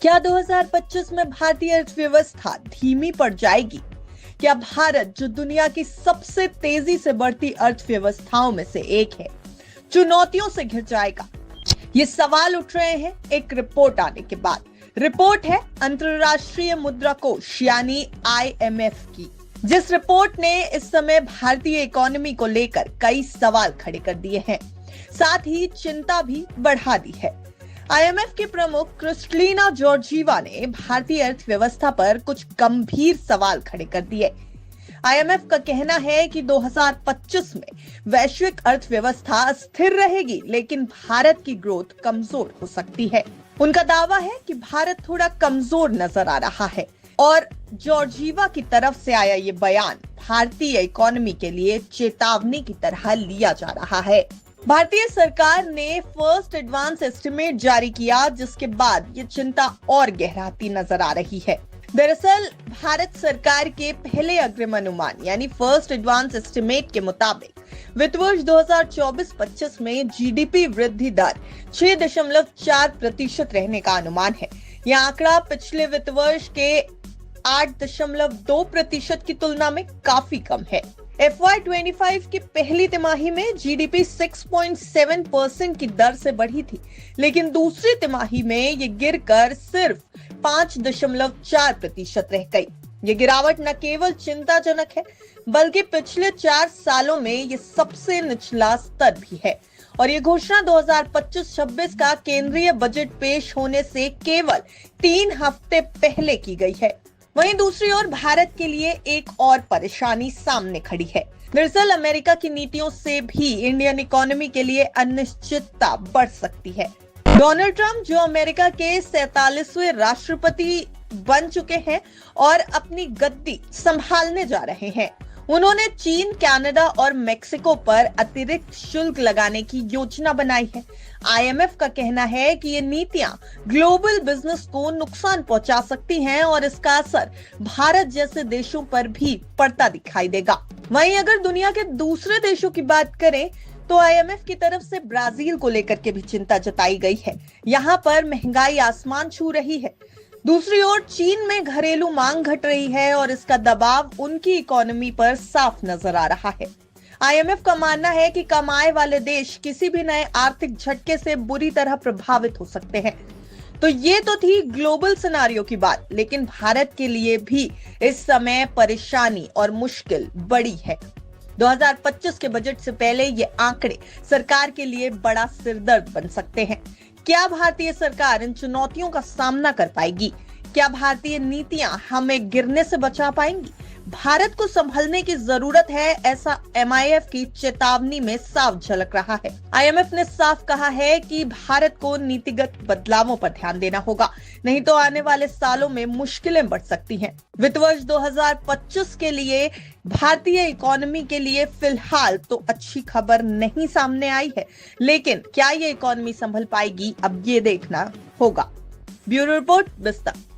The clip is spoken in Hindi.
क्या 2025 में भारतीय अर्थव्यवस्था धीमी पड़ जाएगी? क्या भारत, जो दुनिया की सबसे तेजी से बढ़ती अर्थव्यवस्थाओं में से एक है, चुनौतियों से घिर जाएगा? ये सवाल उठ रहे हैं एक रिपोर्ट आने के बाद। रिपोर्ट है अंतरराष्ट्रीय मुद्रा कोष यानी IMF की, जिस रिपोर्ट ने इस समय भारतीय इकोनॉमी को लेकर कई सवाल खड़े कर दिए हैं, साथ ही चिंता भी बढ़ा दी है। IMF की प्रमुख क्रिस्टलिना जॉर्जीवा ने भारतीय अर्थव्यवस्था पर कुछ गंभीर सवाल खड़े कर दिए। IMF का कहना है कि 2025 में वैश्विक अर्थव्यवस्था स्थिर रहेगी, लेकिन भारत की ग्रोथ कमजोर हो सकती है। उनका दावा है कि भारत थोड़ा कमजोर नजर आ रहा है और जॉर्जीवा की तरफ से आया ये बयान भारतीय इकोनॉमी के लिए चेतावनी की तरह लिया जा रहा है। भारतीय सरकार ने फर्स्ट एडवांस एस्टिमेट जारी किया, जिसके बाद ये चिंता और गहराती नजर आ रही है। दरअसल भारत सरकार के पहले अग्रिम अनुमान यानी फर्स्ट एडवांस एस्टिमेट के मुताबिक वित्त वर्ष 2024-25 में GDP वृद्धि दर 6.4% रहने का अनुमान है। यह आंकड़ा पिछले वित्त वर्ष के 8.2% की तुलना में काफी कम है। FY25 की पहली तिमाही में GDP 6.7% की दर से बढ़ी थी, लेकिन दूसरी तिमाही में ये गिरकर सिर्फ 5.4% रह गई। ये गिरावट न केवल चिंताजनक है, बल्कि पिछले 4 सालों में ये सबसे निचला स्तर भी है। और ये घोषणा 2025-26 का केंद्रीय बजट पेश होने से केवल 3 हफ्ते पहले की गई है। वहीं दूसरी ओर भारत के लिए एक और परेशानी सामने खड़ी है। दरअसल अमेरिका की नीतियों से भी इंडियन इकोनॉमी के लिए अनिश्चितता बढ़ सकती है। डोनाल्ड ट्रंप, जो अमेरिका के 47वें राष्ट्रपति बन चुके हैं और अपनी गद्दी संभालने जा रहे हैं, उन्होंने चीन, कनाडा और मेक्सिको पर अतिरिक्त शुल्क लगाने की योजना बनाई है। IMF का कहना है कि ये नीतियां ग्लोबल बिजनेस को नुकसान पहुंचा सकती हैं और इसका असर भारत जैसे देशों पर भी पड़ता दिखाई देगा। वहीं अगर दुनिया के दूसरे देशों की बात करें तो IMF की तरफ से ब्राजील को लेकर के भी चिंता जताई गई है। यहाँ पर महंगाई आसमान छू रही है। दूसरी ओर चीन में घरेलू मांग घट रही है और इसका दबाव उनकी इकोनॉमी पर साफ नजर आ रहा है। IMF का मानना है कि कमाए वाले देश किसी भी नए आर्थिक झटके से बुरी तरह प्रभावित हो सकते हैं। तो ये तो थी ग्लोबल सिनारियो की बात, लेकिन भारत के लिए भी इस समय परेशानी और मुश्किल बड़ी है। 2025 के बजट से पहले ये आंकड़े सरकार के लिए बड़ा सिरदर्द बन सकते हैं। क्या भारतीय सरकार इन चुनौतियों का सामना कर पाएगी? क्या भारतीय नीतियां हमें गिरने से बचा पाएंगी? भारत को संभलने की जरूरत है, ऐसा MIF की चेतावनी में साफ झलक रहा है। IMF ने साफ कहा है कि भारत को नीतिगत बदलावों पर ध्यान देना होगा, नहीं तो आने वाले सालों में मुश्किलें बढ़ सकती हैं। वित्त वर्ष 2025 के लिए भारतीय इकोनॉमी के लिए फिलहाल तो अच्छी खबर नहीं सामने आई है, लेकिन क्या ये इकोनॉमी संभल पाएगी, अब ये देखना होगा। ब्यूरो रिपोर्ट, विस्तार।